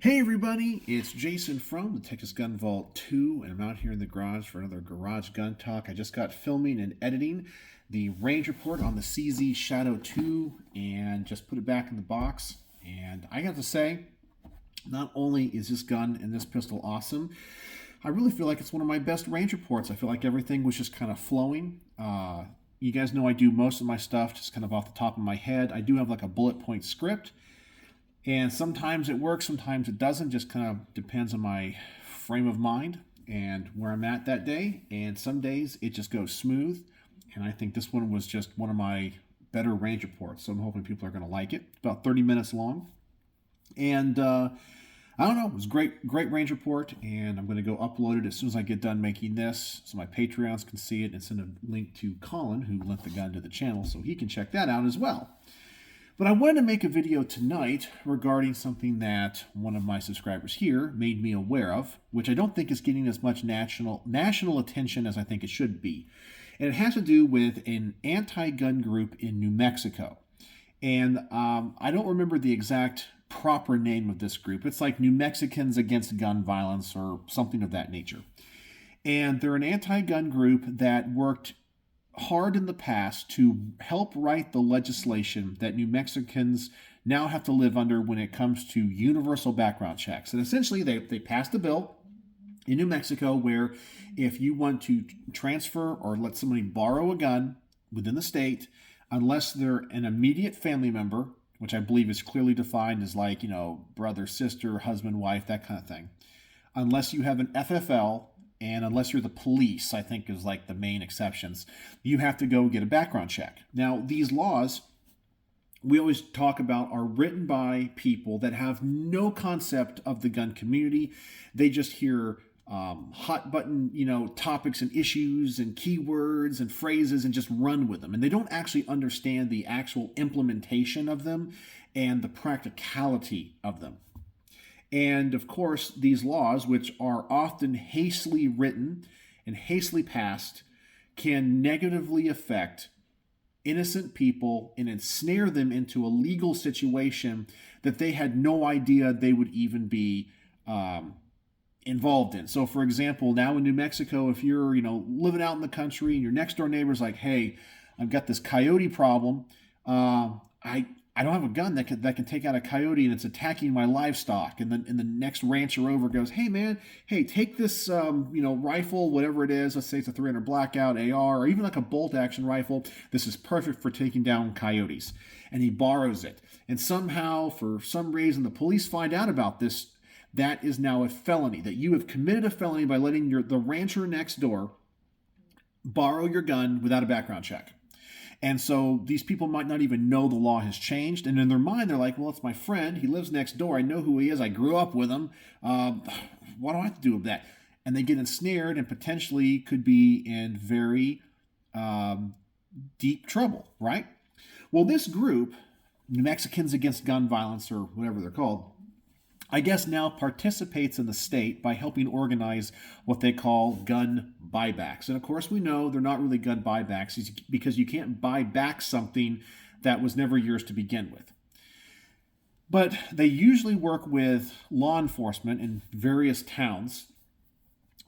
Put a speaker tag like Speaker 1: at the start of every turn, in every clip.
Speaker 1: Hey everybody, it's Jason from the Texas Gun Vault 2, and I'm out here in the garage for another Garage Gun Talk. I just got filming and editing the range report on the CZ Shadow 2 and just put it back in the box. And I got to say, not only is this gun and this pistol awesome, I really feel like it's one of my best range reports. I feel like everything was just kind of flowing. You guys know I do most of my stuff just kind of off the top of my head. I do have like a bullet point script. And sometimes it works, sometimes it doesn't. Just kind of depends on my frame of mind and where I'm at that day. And some days it just goes smooth. And I think this one was just one of my better range reports. So I'm hoping people are going to like it. It's about 30 minutes long. And I don't know, it was a great range report. And I'm going to go upload it as soon as I get done making this so my Patreons can see it and send a link to Colin, who lent the gun to the channel, so he can check that out as well. But I wanted to make a video tonight regarding something that one of my subscribers here made me aware of, which I don't think is getting as much national attention as I think it should be. And it has to do with an anti-gun group in New Mexico. And I don't remember the exact proper name of this group. It's like New Mexicans Against Gun Violence or something of that nature. And they're an anti-gun group that worked hard in the past to help write the legislation that New Mexicans now have to live under when it comes to universal background checks. And essentially, they passed a bill in New Mexico where if you want to transfer or let somebody borrow a gun within the state, unless they're an immediate family member, which I believe is clearly defined as like, brother, sister, husband, wife, that kind of thing, unless you have an FFL, and unless you're the police, I think is like the main exceptions, you have to go get a background check. Now, these laws, we always talk about, are written by people that have no concept of the gun community. They just hear hot button, topics and issues and keywords and phrases and just run with them. And they don't actually understand the actual implementation of them and the practicality of them. And of course, these laws, which are often hastily written and hastily passed, can negatively affect innocent people and ensnare them into a legal situation that they had no idea they would even be involved in. So, for example, now in New Mexico, if you're living out in the country and your next door neighbor's like, "Hey, I've got this coyote problem. I don't have a gun that can take out a coyote and it's attacking my livestock." And then the next rancher over goes, "Hey man, take this rifle, whatever it is. Let's say it's a 300 Blackout AR or even like a bolt action rifle. This is perfect for taking down coyotes." And he borrows it. And somehow, for some reason, the police find out about this. That is now a felony. That you have committed a felony by letting the rancher next door borrow your gun without a background check. And so these people might not even know the law has changed. And in their mind, they're like, "Well, it's my friend. He lives next door. I know who he is. I grew up with him. What do I have to do with that?" And they get ensnared and potentially could be in very deep trouble, right? Well, this group, New Mexicans Against Gun Violence, or whatever they're called, I guess now participates in the state by helping organize what they call gun buybacks. And of course, we know they're not really gun buybacks because you can't buy back something that was never yours to begin with. But they usually work with law enforcement in various towns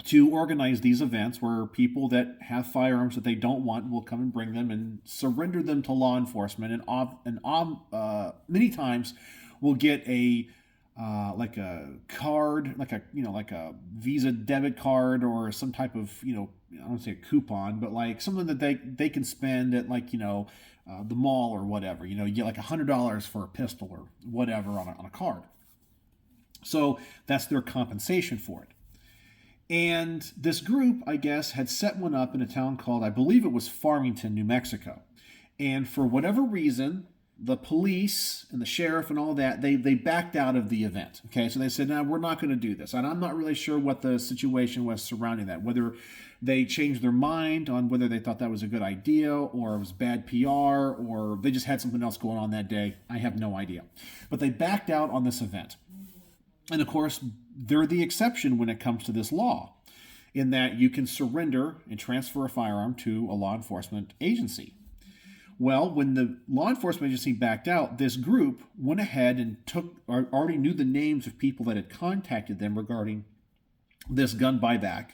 Speaker 1: to organize these events where people that have firearms that they don't want will come and bring them and surrender them to law enforcement. And many times will get like a card, like a Visa debit card or some type of, I don't want to say a coupon, but like something that they can spend at like, the mall or whatever. You get like $100 for a pistol or whatever on a card. So that's their compensation for it. And this group, I guess, had set one up in a town called, I believe it was Farmington, New Mexico. And for whatever reason, the police and the sheriff and all that, they backed out of the event. Okay, so they said, "No, we're not going to do this." And I'm not really sure what the situation was surrounding that, whether they changed their mind on whether they thought that was a good idea or it was bad PR or they just had something else going on that day. I have no idea. But they backed out on this event. And of course, they're the exception when it comes to this law, in that you can surrender and transfer a firearm to a law enforcement agency. Well, when the law enforcement agency backed out, this group went ahead and already knew the names of people that had contacted them regarding this gun buyback,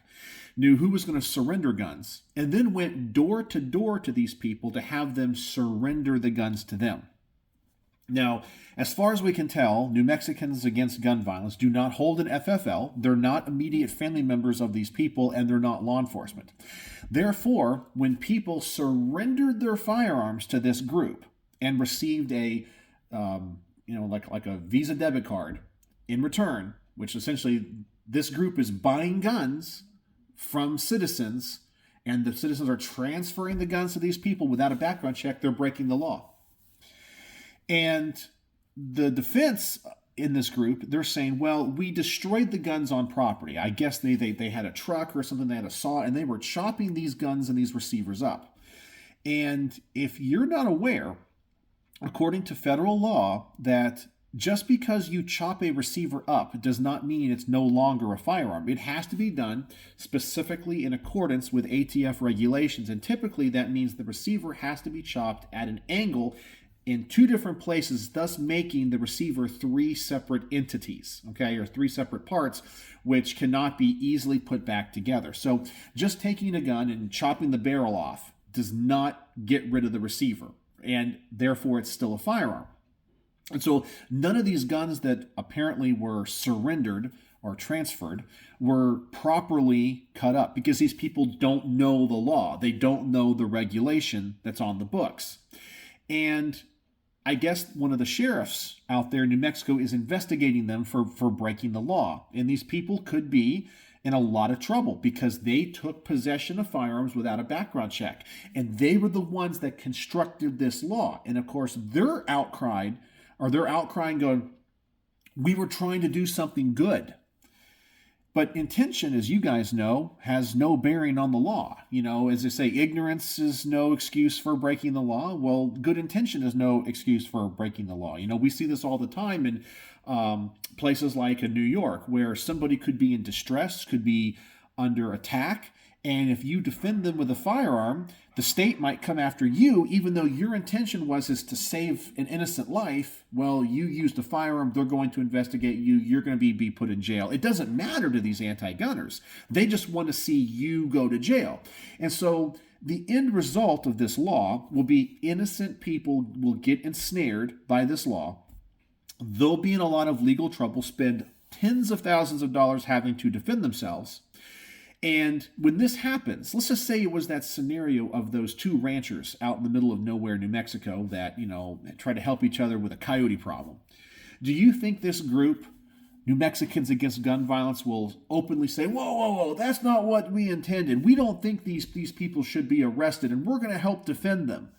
Speaker 1: knew who was going to surrender guns, and then went door to these people to have them surrender the guns to them. Now, as far as we can tell, New Mexicans Against Gun Violence do not hold an FFL. They're not immediate family members of these people, and they're not law enforcement. Therefore, when people surrendered their firearms to this group and received a, like a Visa debit card in return, which essentially this group is buying guns from citizens, and the citizens are transferring the guns to these people without a background check, they're breaking the law. And the defense in this group, they're saying, well, we destroyed the guns on property. I guess they had a truck or something, they had a saw, and they were chopping these guns and these receivers up. And if you're not aware, according to federal law, that just because you chop a receiver up does not mean it's no longer a firearm. It has to be done specifically in accordance with ATF regulations. And typically that means the receiver has to be chopped at an angle in two different places, thus making the receiver three separate entities, okay, or three separate parts, which cannot be easily put back together. So just taking a gun and chopping the barrel off does not get rid of the receiver, and therefore it's still a firearm. And so none of these guns that apparently were surrendered or transferred were properly cut up because these people don't know the law. They don't know the regulation that's on the books. And I guess one of the sheriffs out there in New Mexico is investigating them for breaking the law. And these people could be in a lot of trouble because they took possession of firearms without a background check. And they were the ones that constructed this law. And of course, they're outcrying going, we were trying to do something good. But intention, as you guys know, has no bearing on the law. As they say, ignorance is no excuse for breaking the law. Well, good intention is no excuse for breaking the law. We see this all the time in places like in New York, where somebody could be in distress, could be under attack, and if you defend them with a firearm, the state might come after you, even though your intention was to save an innocent life. Well, you used a firearm, they're going to investigate you, you're going to be put in jail. It doesn't matter to these anti-gunners. They just want to see you go to jail. And so the end result of this law will be innocent people will get ensnared by this law. They'll be in a lot of legal trouble, spend tens of thousands of dollars having to defend themselves. And when this happens, let's just say it was that scenario of those two ranchers out in the middle of nowhere, New Mexico, that, try to help each other with a coyote problem. Do you think this group, New Mexicans Against Gun Violence, will openly say, whoa, that's not what we intended. We don't think these people should be arrested, and we're going to help defend them?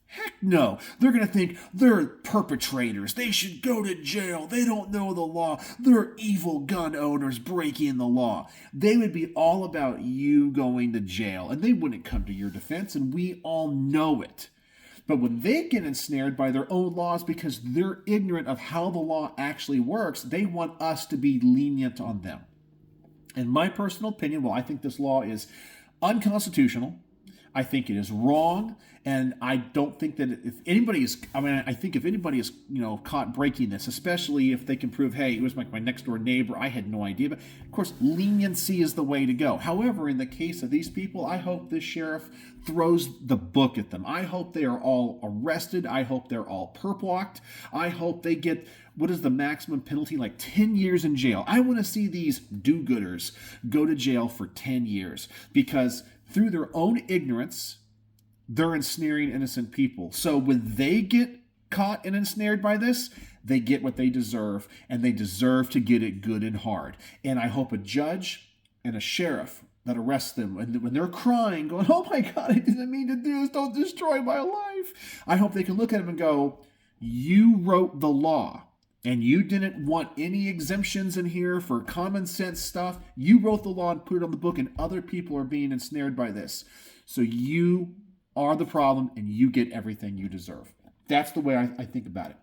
Speaker 1: Heck no. They're going to think they're perpetrators. They should go to jail. They don't know the law. They're evil gun owners breaking the law. They would be all about you going to jail, and they wouldn't come to your defense, and we all know it. But when they get ensnared by their own laws because they're ignorant of how the law actually works, they want us to be lenient on them. In my personal opinion, I think this law is unconstitutional. I think it is wrong, and I don't think that if anybody is caught breaking this, especially if they can prove, hey, it was like my next door neighbor, I had no idea. But of course, leniency is the way to go. However, in the case of these people, I hope this sheriff throws the book at them. I hope they are all arrested. I hope they're all perp-walked. I hope they get, what is the maximum penalty? Like 10 years in jail. I want to see these do-gooders go to jail for 10 years because through their own ignorance, they're ensnaring innocent people. So when they get caught and ensnared by this, they get what they deserve, and they deserve to get it good and hard. And I hope a judge and a sheriff that arrests them, and when they're crying, going, oh my God, I didn't mean to do this, don't destroy my life. I hope they can look at them and go, you wrote the law. And you didn't want any exemptions in here for common sense stuff. You wrote the law and put it on the book, and other people are being ensnared by this. So you are the problem, and you get everything you deserve. That's the way I think about it.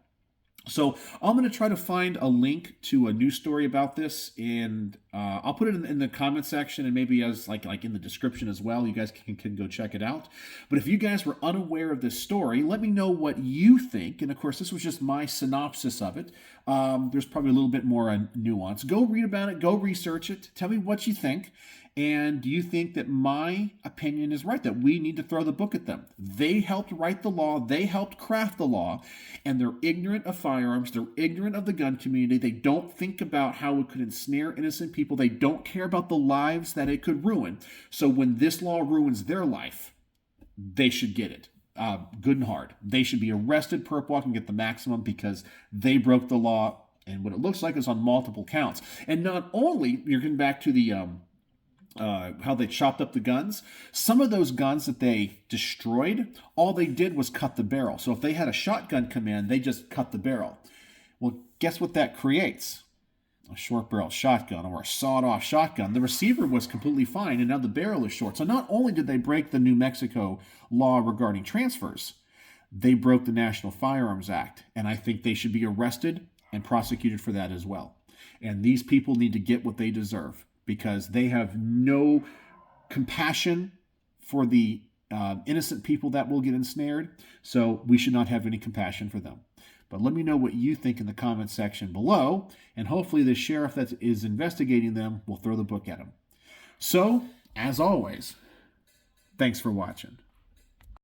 Speaker 1: So I'm going to try to find a link to a news story about this, and I'll put it in the comment section and maybe as like in the description as well. You guys can go check it out. But if you guys were unaware of this story, let me know what you think. And of course, this was just my synopsis of it. There's probably a little bit more nuance. Go read about it. Go research it. Tell me what you think. And do you think that my opinion is right, that we need to throw the book at them? They helped write the law. They helped craft the law. And they're ignorant of firearms. They're ignorant of the gun community. They don't think about how it could ensnare innocent people. They don't care about the lives that it could ruin. So when this law ruins their life, they should get it. Good and hard. They should be arrested, perp walk, and get the maximum because they broke the law. And what it looks like is on multiple counts. And not only, you're getting back to the how they chopped up the guns. Some of those guns that they destroyed, all they did was cut the barrel. So if they had a shotgun come in, they just cut the barrel. Well, guess what that creates? A short barrel shotgun or a sawed-off shotgun. The receiver was completely fine, and now the barrel is short. So not only did they break the New Mexico law regarding transfers, they broke the National Firearms Act, and I think they should be arrested and prosecuted for that as well. And these people need to get what they deserve, because they have no compassion for the innocent people that will get ensnared. So we should not have any compassion for them. But let me know what you think in the comments section below, and hopefully the sheriff that is investigating them will throw the book at them. So, as always, thanks for watching.